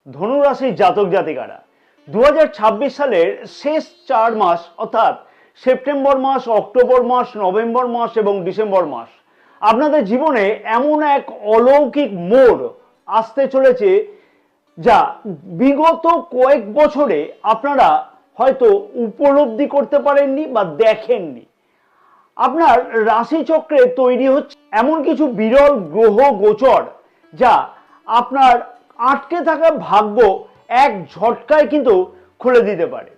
ধনুরাশির জাতক জাতিকারা 2026 সালের শেষ 4 মাস অর্থাৎ সেপ্টেম্বর মাস, অক্টোবর মাস, নভেম্বর মাস এবং ডিসেম্বর মাস আপনাদের জীবনে এমন এক অলৌকিক মোড় আসতে চলেছে যা বিগত কয়েক বছরে আপনারা হয়তো উপলব্ধি করতে পারেননি বা দেখেননি। আপনার রাশিচক্রে তৈরি হচ্ছে এমন কিছু বিরল গ্রহ গোচর যা আপনার আটকে থাকা ভাগ্য এক ঝটকায় কিন্তু খুলে দিতে পারে।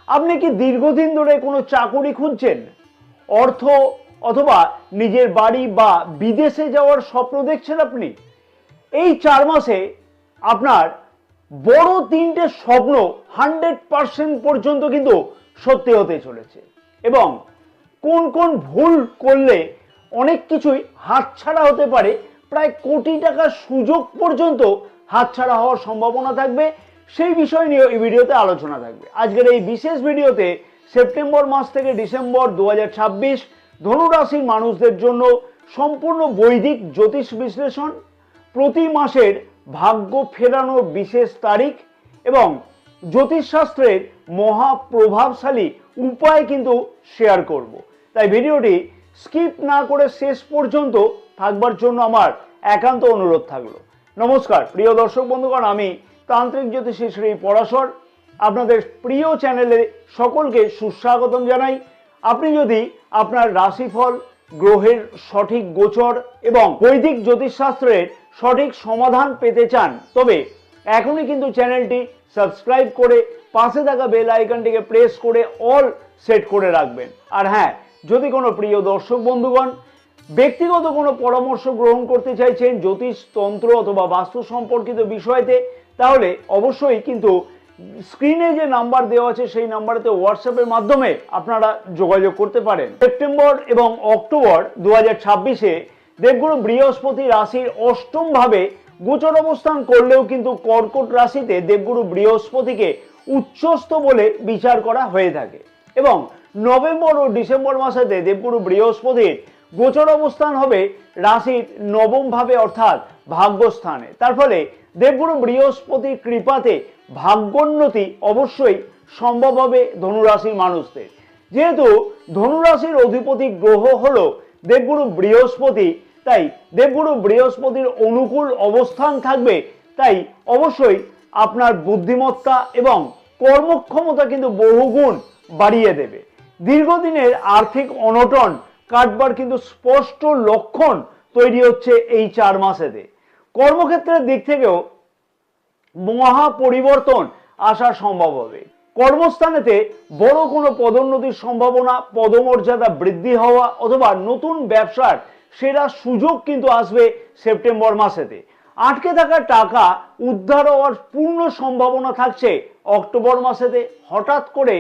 আপনি কি দীর্ঘদিন ধরে কোনো চাকুরি খুঁজছেন, অর্থ অথবা নিজের বাড়ি বা বিদেশে যাওয়ার স্বপ্ন দেখছেন? আপনি এই 4 মাসে আপনার বড় 3টে স্বপ্ন 100% পর্যন্ত কিন্তু সত্যি হতে চলেছে এবং কোন কোন ভুল করলে অনেক কিছুই হাতছাড়া হতে পারে, প্রায় কোটি টাকার সুযোগ পর্যন্ত হাতছাড়া হওয়ার সম্ভাবনা থাকবে, সেই বিষয় নিয়ে এই ভিডিওতে আলোচনা থাকবে। আজকের এই বিশেষ ভিডিওতে সেপ্টেম্বর মাস থেকে ডিসেম্বর 2026 ধনুরাশির মানুষদের জন্য সম্পূর্ণ বৈদিক জ্যোতিষ বিশ্লেষণ, প্রতি মাসের ভাগ্য ফেরানোর বিশেষ তারিখ এবং জ্যোতিষশাস্ত্রের মহাপ্রভাবশালী উপায় কিন্তু শেয়ার করব। তাই ভিডিওটি স্কিপ না করে শেষ পর্যন্ত থাকবার জন্য আমার একান্ত অনুরোধ থাকলো। নমস্কার প্রিয় দর্শক বন্ধুগণ, আমি তান্ত্রিক জ্যোতিষী শ্রী পরাশর আপনাদের প্রিয় চ্যানেলে সকলকে সুস্বাগতম জানাই। আপনি যদি আপনার রাশিফল, গ্রহের সঠিক গোচর এবং বৈদিক জ্যোতিষশাস্ত্রের সঠিক সমাধান পেতে চান তবে এখনই কিন্তু চ্যানেলটি সাবস্ক্রাইব করে পাশে থাকা বেল আইকনটিকে প্রেস করে অল সেট করে রাখবেন। আর হ্যাঁ, যদি কোনো প্রিয় দর্শক বন্ধুগণ ব্যক্তিগত কোনো পরামর্শ গ্রহণ করতে চাইছেন জ্যোতিষ, তন্ত্র অথবা বাস্তু সম্পর্কিত বিষয়তে, তাহলে অবশ্যই কিন্তু স্ক্রিনে যে নাম্বার দেওয়া আছে সেই নাম্বারেতে হোয়াটসঅ্যাপের মাধ্যমে আপনারা যোগাযোগ করতে পারেন। সেপ্টেম্বর এবং অক্টোবর 2026-এ দেবগুরু বৃহস্পতি রাশির অষ্টম ভাবে গোচর অবস্থান করলেও কিন্তু কর্কট রাশিতে দেবগুরু বৃহস্পতিকে উচ্চস্থ বলে বিচার করা হয়ে থাকে এবং নভেম্বর ও ডিসেম্বর মাসেতে দেবগুরু বৃহস্পতির গোচর অবস্থান হবে রাশির নবম ভাবে অর্থাৎ ভাগ্যস্থানে। তার ফলে দেবগুরু বৃহস্পতির কৃপাতে ভাগ্যোন্নতি অবশ্যই সম্ভব হবে ধনুরাশির মানুষদের। যেহেতু ধনুরাশির অধিপতি গ্রহ হলো দেবগুরু বৃহস্পতি, তাই দেবগুরু বৃহস্পতির অনুকূল অবস্থান থাকবে, তাই অবশ্যই আপনার বুদ্ধিমত্তা এবং কর্মক্ষমতা কিন্তু বহুগুণ বাড়িয়ে দেবে। দীর্ঘদিনের আর্থিক অনটন কাটবার কিন্তু স্পষ্ট লক্ষণ তৈরি হচ্ছে এই 4 মাসেতে। কর্মক্ষেত্রের দিক থেকেও মহা পরিবর্তন আসা সম্ভব হবে। কর্মস্থানেতে বড় কোনো পদোন্নতির সম্ভাবনা, পদমর্যাদা বৃদ্ধি হওয়া অথবা নতুন ব্যবসার সেরা সুযোগ কিন্তু আসবে সেপ্টেম্বর মাসেতে। আটকে থাকা টাকা উদ্ধার হওয়ার পূর্ণ সম্ভাবনা থাকছে অক্টোবর মাসেতে। হঠাৎ করে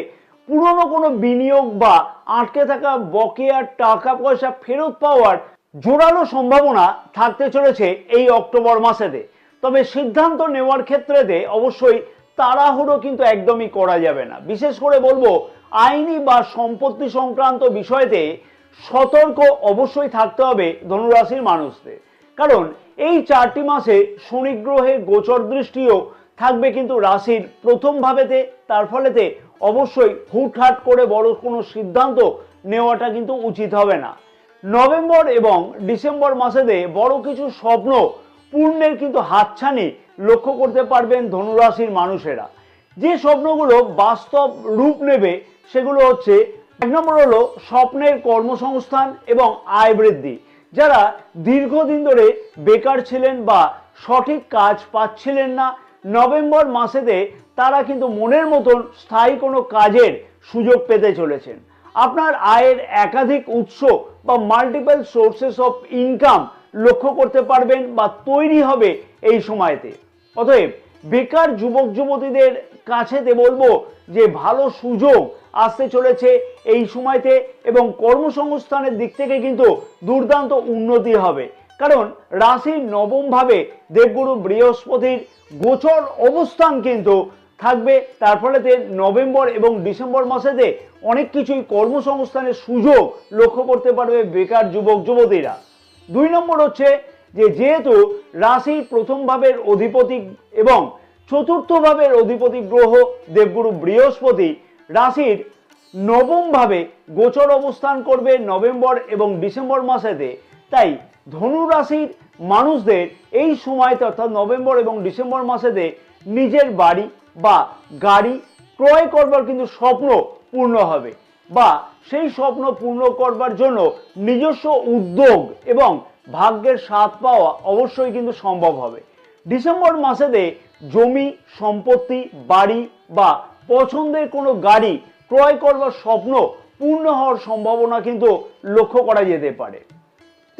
পুরনো কোনো বিনিয়োগ বা আটকে থাকা বকেয়া টাকা পয়সা ফেরত পাওয়ার জোরালো সম্ভাবনা থাকতে চলেছে এই অক্টোবর মাসেতে। তবে সিদ্ধান্ত নেওয়ার ক্ষেত্রেতে অবশ্যই তাড়াহুড়ো কিন্তু একদমই করা যাবে না। বিশেষ করে বলবো আইনি বা সম্পত্তি সংক্রান্ত বিষয়তে সতর্ক অবশ্যই থাকতে হবে ধনুরাশির মানুষদের, কারণ এই 4টি মাসে শনি গ্রহের গোচর দৃষ্টিও থাকবে কিন্তু রাশির প্রথম ভাবেতে। তার ফলেতে অবশ্যই হুটহাট করে বড় কোনো সিদ্ধান্ত নেওয়াটা কিন্তু উচিত হবে না। নভেম্বর এবং ডিসেম্বর মাসেতে বড় কিছু স্বপ্ন পূর্ণের কিন্তু হাতছানি লক্ষ্য করতে পারবেন ধনুরাশির মানুষেরা। যে স্বপ্নগুলো বাস্তব রূপ নেবে সেগুলো হচ্ছে, 1 নম্বর হলো স্বপ্নের কর্মসংস্থান এবং আয় বৃদ্ধি। যারা দীর্ঘদিন ধরে বেকার ছিলেন বা সঠিক কাজ পাচ্ছিলেন না, নভেম্বর মাসেতে তারা কিন্তু মনের মতন স্থায়ী কোনো কাজের সুযোগ পেতে চলেছেন। আপনার আয়ের একাধিক উৎস বা মাল্টিপল সোর্সেস অফ ইনকাম লক্ষ্য করতে পারবেন বা তৈরি হবে এই সময়তে। অতএব বেকার যুবক যুবতীদের কাছেতে বলবো যে ভালো সুযোগ আসতে চলেছে এই সময়তে এবং কর্মসংস্থানের দিক থেকে কিন্তু দুর্দান্ত উন্নতি হবে, কারণ রাশির নবম ভাবে দেবগুরু বৃহস্পতির গোচর অবস্থান কিন্তু থাকবে। তার ফলেতে নভেম্বর এবং ডিসেম্বর মাসেতে অনেক কিছুই কর্মসংস্থানের সুযোগ লক্ষ্য করতে পারবে বেকার যুবক যুবতীরা। 2 নম্বর হচ্ছে যে যেহেতু রাশির প্রথম ভাবের অধিপতি এবং চতুর্থ ভাবের অধিপতি গ্রহ দেবগুরু বৃহস্পতি রাশির নবম ভাবে গোচর অবস্থান করবে নভেম্বর এবং ডিসেম্বর মাসেতে। তাই ধনু রাশির মানুষদের এই সময়তে অর্থাৎ নভেম্বর এবং ডিসেম্বর মাসেতে নিজের বাড়ি বা গাড়ি ক্রয় করবার কিন্তু স্বপ্ন পূর্ণ হবে, বা সেই স্বপ্ন পূর্ণ করবার জন্য নিজস্ব উদ্যোগ এবং ভাগ্যের স্বাদ পাওয়া অবশ্যই কিন্তু সম্ভব হবে। ডিসেম্বর মাসেতে জমি, সম্পত্তি, বাড়ি বা পছন্দের কোনো গাড়ি ক্রয় করবার স্বপ্ন পূর্ণ হওয়ার সম্ভাবনা কিন্তু লক্ষ্য করা যেতে পারে।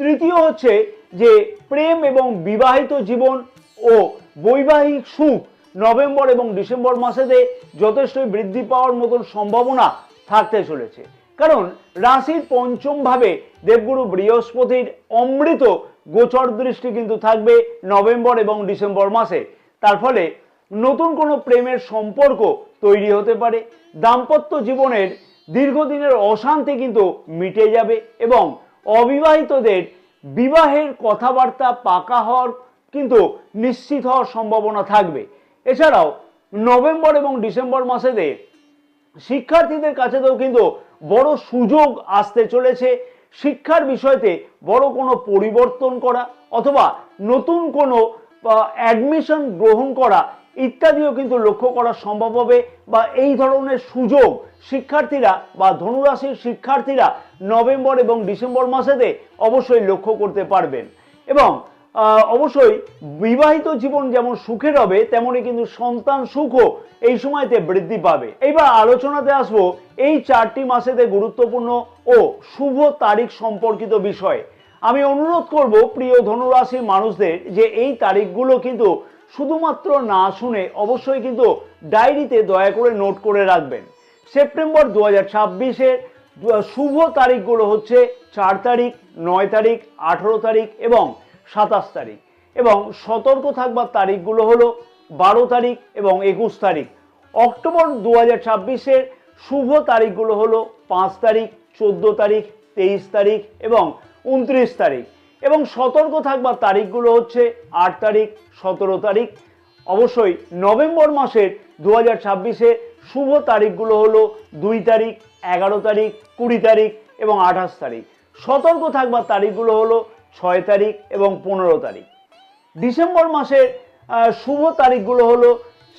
তৃতীয় হচ্ছে যে প্রেম এবং বিবাহিত জীবন ও বৈবাহিক সুখ নভেম্বর এবং ডিসেম্বর মাসেতে যথেষ্টই বৃদ্ধি পাওয়ার মতন সম্ভাবনা থাকতে চলেছে, কারণ রাশির পঞ্চম ভাবে দেবগুরু বৃহস্পতির অমৃত গোচর দৃষ্টি কিন্তু থাকবে নভেম্বর এবং ডিসেম্বর মাসে। তার ফলে নতুন কোনো প্রেমের সম্পর্ক তৈরি হতে পারে, দাম্পত্য জীবনের দীর্ঘদিনের অশান্তি কিন্তু মিটে যাবে এবং অবিবাহিতদের বিবাহের কথাবার্তা পাকা হওয়ার কিন্তু নিশ্চিত হওয়ার সম্ভাবনা থাকবে। এছাড়াও নভেম্বর এবং ডিসেম্বর মাসেতে শিক্ষার্থীদের কাছেও কিন্তু বড় সুযোগ আসতে চলেছে। শিক্ষার বিষয়তে বড় কোনো পরিবর্তন করা অথবা নতুন কোনো অ্যাডমিশন গ্রহণ করা ইত্যাদিও কিন্তু লক্ষ্য করা সম্ভব হবে, বা এই ধরনের সুযোগ শিক্ষার্থীরা বা ধনুরাশির শিক্ষার্থীরা নভেম্বর এবং ডিসেম্বর মাসেতে অবশ্যই লক্ষ্য করতে পারবেন। এবং অবশ্যই বিবাহিত জীবন যেমন সুখের হবে তেমনি কিন্তু সন্তান সুখও এই সময়তে বৃদ্ধি পাবে। এইবার আলোচনাতে আসবো এই 4টি মাসেতে গুরুত্বপূর্ণ ও শুভ তারিখ সম্পর্কিত বিষয়ে। আমি অনুরোধ করব প্রিয় ধনুরাশির মানুষদের যে এই তারিখগুলো কিন্তু শুধুমাত্র না শুনে অবশ্যই কিন্তু ডায়েরিতে দয়া করে নোট করে রাখবেন। সেপ্টেম্বর 2026-এর শুভ তারিখগুলো হচ্ছে 4 তারিখ, 9 তারিখ, 18 তারিখ এবং 27 তারিখ, এবং সতর্ক থাকবার তারিখগুলো হলো 12 তারিখ এবং 21 তারিখ। অক্টোবর 2026-এর শুভ তারিখগুলো হলো 5 তারিখ, 14 তারিখ, 23 তারিখ এবং 29 তারিখ, এবং সতর্ক থাকবার তারিখগুলো হচ্ছে 8 তারিখ, 17 তারিখ। অবশ্যই নভেম্বর মাসের 2026-এর শুভ তারিখগুলো হলো 2 তারিখ, 11 তারিখ, 20 তারিখ এবং 28 তারিখ। সতর্ক থাকবার তারিখগুলো হলো 6 তারিখ এবং 15 তারিখ। ডিসেম্বর মাসের শুভ তারিখগুলো হলো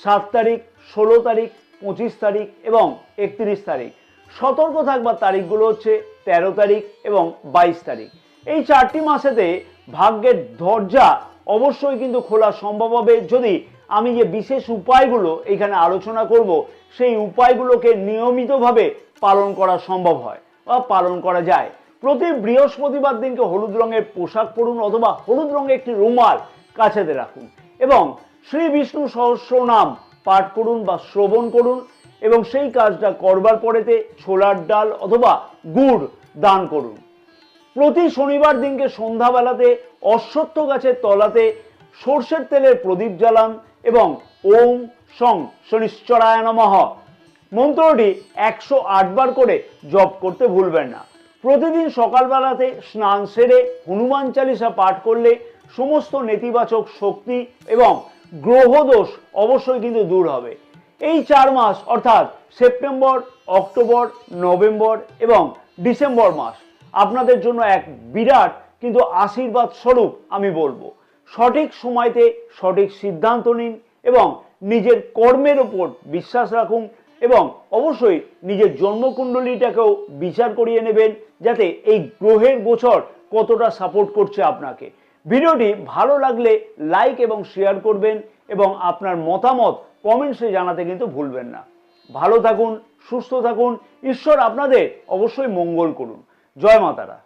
7 তারিখ, 16 তারিখ, 25 তারিখ এবং 31 তারিখ। সতর্ক থাকবার তারিখগুলো হচ্ছে 13 তারিখ এবং 22 তারিখ। এই 4টি মাসেতে ভাগ্যের দরজা অবশ্যই কিন্তু খোলা সম্ভব হবে যদি আমি যে বিশেষ উপায়গুলো এখানে আলোচনা করব সেই উপায়গুলোকে নিয়মিতভাবে পালন করা সম্ভব হয় বা পালন করা যায়। প্রতি বৃহস্পতিবার দিনকে হলুদ রঙের পোশাক পরুন অথবা হলুদ রঙের একটি রুমাল কাছেতে রাখুন এবং শ্রী বিষ্ণু সহস্রনাম পাঠ করুন বা শ্রবণ করুন, এবং সেই কাজটা করবার পরেতে ছোলার ডাল অথবা গুড় দান করুন। প্রতি শনিবার দিনকে সন্ধ্যাবেলাতে অশ্বত্থ গাছের তলাতে সর্ষের তেলের প্রদীপ জ্বালান এবং ওম সং শনিশ্চরায় নমঃ মন্ত্রটি 108 বার করে জপ করতে ভুলবেন না। প্রতিদিন সকালবেলাতে স্নান সেরে হনুমান চালিসা পাঠ করলে সমস্ত নেতিবাচক শক্তি এবং গ্রহদোষ অবশ্যই কিন্তু দূর হবে। এই 4 মাস অর্থাৎ সেপ্টেম্বর, অক্টোবর, নভেম্বর এবং ডিসেম্বর মাস আপনাদের জন্য এক বিরাট কিন্তু আশীর্বাদ স্বরূপ আমি বলবো। সঠিক সময়তে সঠিক সিদ্ধান্ত নিন এবং নিজের কর্মের ওপর বিশ্বাস রাখুন, এবং অবশ্যই নিজের জন্মকুণ্ডলীটাকেও বিচার করিয়ে নেবেন যাতে এই গ্রহের গোচর কতটা সাপোর্ট করছে আপনাকে। ভিডিওটি ভালো লাগলে লাইক এবং শেয়ার করবেন এবং আপনার মতামত কমেন্টসে জানাতে কিন্তু ভুলবেন না। ভালো থাকুন, সুস্থ থাকুন, ঈশ্বর আপনাদের অবশ্যই মঙ্গল করুন। জয় মা তারা।